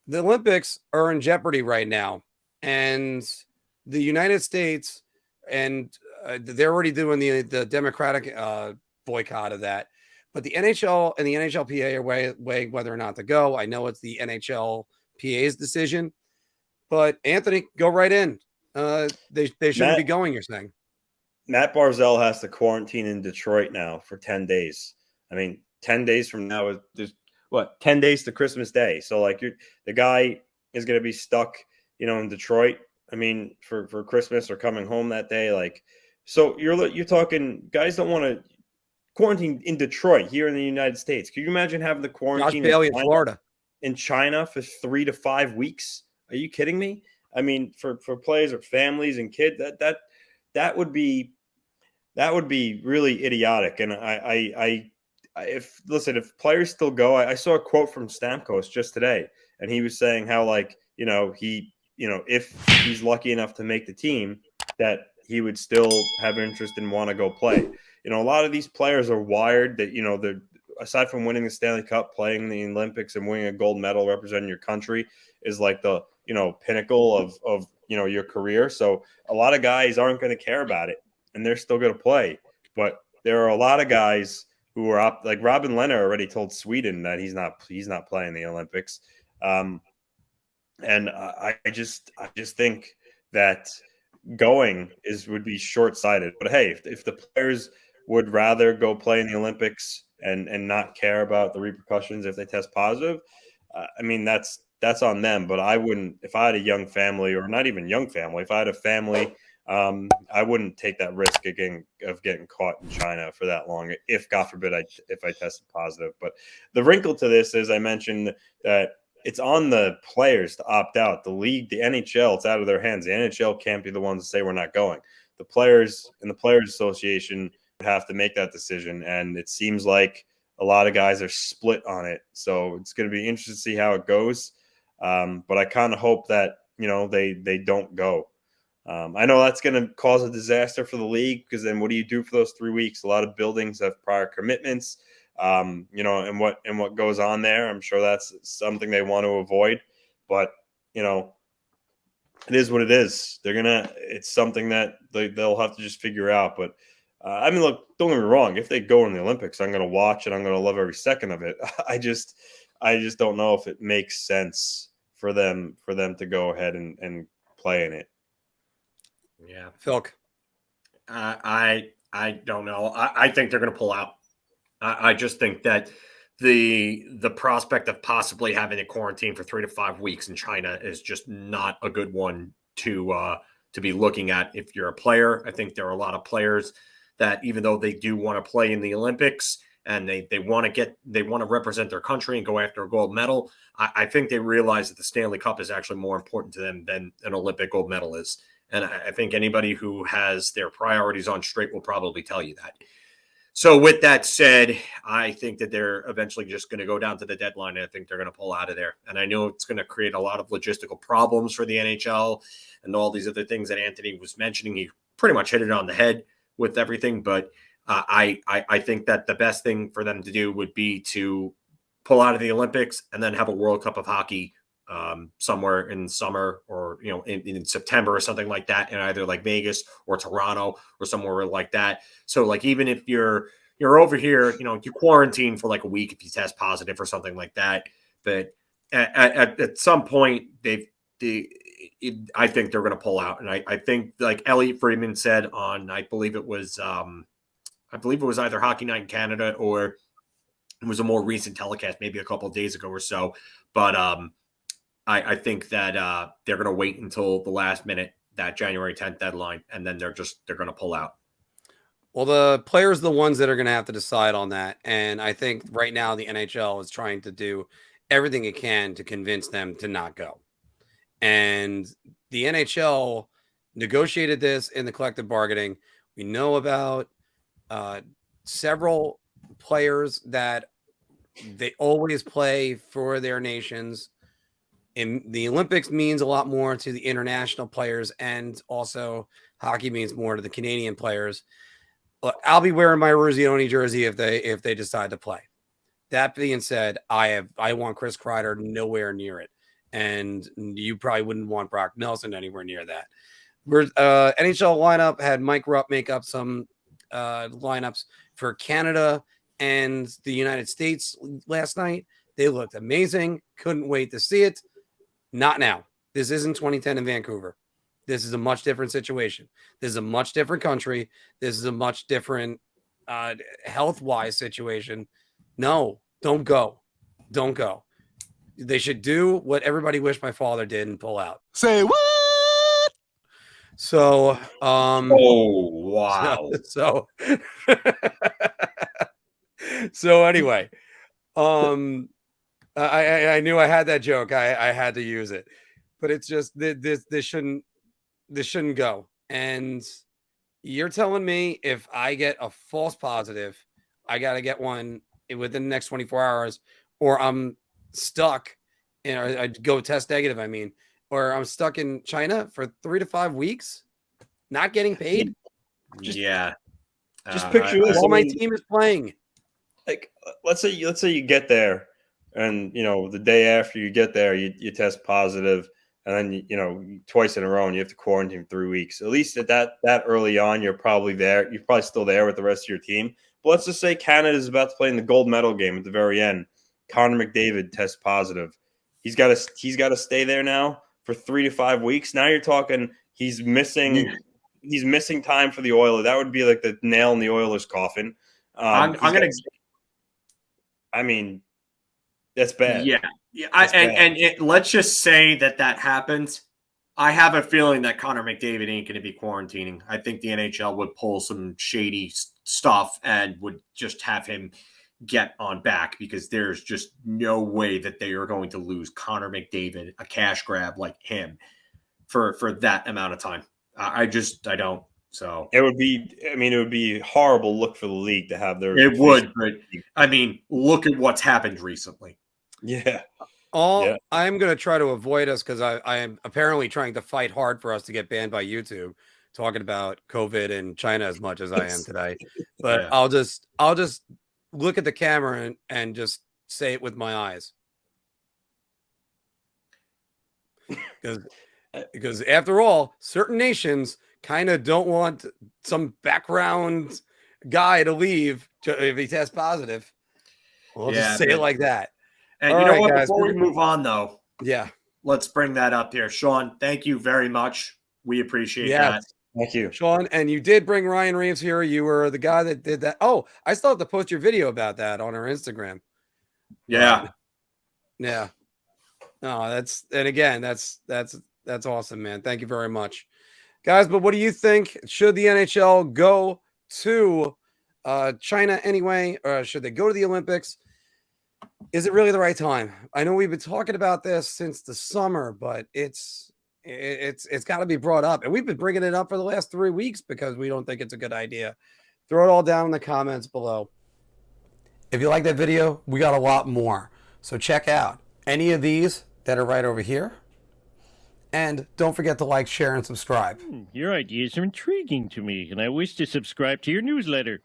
the Olympics are in jeopardy right now, and the United States, and they're already doing the Democratic boycott of that. But the NHL and the NHLPA are weighing whether or not to go. I know it's the NHLPA's decision, but Anthony, go right in. They shouldn't be going. You're saying Matt Barzal has to quarantine in Detroit now for 10 days. I mean, 10 days from now is just 10 days to Christmas Day. So like the guy is going to be stuck, in Detroit. I mean, for Christmas or coming home that day. Like, so you're talking guys don't want to quarantine in Detroit here in the United States. Can you imagine having the quarantine Josh Bailey in Florida? In China for 3 to 5 weeks? Are you kidding me? I mean, for players or families and kids, that would be really idiotic. And if players still go, I saw a quote from Stamkos just today, and he was saying how if he's lucky enough to make the team, that he would still have interest and want to go play. A lot of these players are wired that they're, aside from winning the Stanley Cup, playing the Olympics and winning a gold medal representing your country is like the pinnacle of your career. So a lot of guys aren't going to care about it, and they're still going to play. But there are a lot of guys who are up, like Robin Lehner already told Sweden that he's not playing the Olympics. And I just think that going would be short-sighted. But hey, if the players would rather go play in the Olympics and not care about the repercussions if they test positive, I mean, that's on them. But I wouldn't, if I had a young family, or not even young family, if I had a family, I wouldn't take that risk of getting caught in China for that long, if God forbid if I tested positive. But the wrinkle to this is, I mentioned that it's on the players to opt out. The league, the NHL, it's out of their hands. The NHL can't be the ones to say we're not going. The players and the Players Association would have to make that decision, and it seems like a lot of guys are split on it. So it's going to be interesting to see how it goes. But I kind of hope that they don't go. I know that's going to cause a disaster for the league, because then what do you do for those 3 weeks? A lot of buildings have prior commitments, and what goes on there. I'm sure that's something they want to avoid, but it is what it is. It's something that they'll have to just figure out. But I mean, look, don't get me wrong. If they go in the Olympics, I'm going to watch and I'm going to love every second of it. I just don't know if it makes sense for them to go ahead and play in it. Yeah, Phil. I don't know. I think they're going to pull out. I just think that the prospect of possibly having a quarantine for 3 to 5 weeks in China is just not a good one to be looking at if you're a player. I think there are a lot of players that, even though they do want to play in the Olympics and they want to represent their country and go after a gold medal, I think they realize that the Stanley Cup is actually more important to them than an Olympic gold medal is. And I think anybody who has their priorities on straight will probably tell you that. So with that said, I think that they're eventually just going to go down to the deadline, and I think they're going to pull out of there. And I know it's going to create a lot of logistical problems for the NHL and all these other things that Anthony was mentioning. He pretty much hit it on the head with everything. But I think that the best thing for them to do would be to pull out of the Olympics and then have a World Cup of Hockey somewhere in summer, or in September or something like that, in either like Vegas or Toronto or somewhere like that. So like, even if you're over here, you quarantine for like a week if you test positive or something like that. But at some point I think they're going to pull out. And I think, like Elliot Friedman said on, I believe it was either Hockey Night in Canada, or it was a more recent telecast, maybe a couple of days ago or so. But I think that they're going to wait until the last minute, that January 10th deadline, and then they're going to pull out. Well, the players are the ones that are going to have to decide on that. And I think right now the NHL is trying to do everything it can to convince them to not go. And the NHL negotiated this in the collective bargaining. We know about several players that they always play for their nations. And the Olympics means a lot more to the international players, and also hockey means more to the Canadian players. But I'll be wearing my Ruzioni jersey if they decide to play. That being said, I want Chris Kreider nowhere near it. and you probably wouldn't want Brock Nelson anywhere near that. NHL lineup had Mike Rupp make up some lineups for Canada and the United States last night. They looked amazing. Couldn't wait to see it. Not now. This isn't 2010 in Vancouver. This is a much different situation. This is a much different country. This is a much different health-wise situation. No, don't go. Don't go. They should do what everybody wished my father did and pull out. Say what? So, oh, wow. So anyway, I knew I had that joke. I had to use it, but it's just this shouldn't go. And you're telling me if I get a false positive, I got to get one within the next 24 hours, or I'm stuck and I go test negative. I mean, or I'm stuck in China for 3 to 5 weeks, not getting paid. Just picture this. While my team is playing. Like, let's say you get there, and the day after you get there, you test positive, and then twice in a row, and you have to quarantine for 3 weeks. At least at that early on, you're probably there. You're probably still there with the rest of your team. But let's just say Canada is about to play in the gold medal game at the very end. Connor McDavid tests positive. He's got to stay there now for 3 to 5 weeks. Now you're talking he's missing time for the Oilers. That would be like the nail in the Oilers' coffin. I mean, that's bad. Yeah. Let's just say that happens. I have a feeling that Connor McDavid ain't going to be quarantining. I think the NHL would pull some shady stuff and would just have him get on back, because there's just no way that they are going to lose Connor McDavid, a cash grab like him, for that amount of time. I don't. So it would be a horrible look for the league to have their. It would, but I mean, look at what's happened recently. Yeah. I'm going to try to avoid us, because I am apparently trying to fight hard for us to get banned by YouTube, talking about COVID and China as much as I am today. But yeah. I'll just look at the camera and just say it with my eyes. Because after all, certain nations kind of don't want some background guy to leave if he tests positive. We'll just say it like that. And all right, what? Guys, before we move on, though, let's bring that up here. Sean, thank you very much. We appreciate that. Thank you, Sean. And you did bring Ryan Reeves here. You were the guy that did that. Oh, I still have to post your video about that on our Instagram. Yeah. Yeah. No, that's awesome, man. Thank you very much, guys. But what do you think? Should the NHL go to China anyway, or should they go to the Olympics? Is it really the right time? I know we've been talking about this since the summer, but it's got to be brought up, and we've been bringing it up for the last 3 weeks because we don't think it's a good idea. Throw it all down in the comments below. If you like that video, we got a lot more, so check out any of these that are right over here. And don't forget to like, share, and subscribe. Your ideas are intriguing to me, and I wish to subscribe to your newsletter.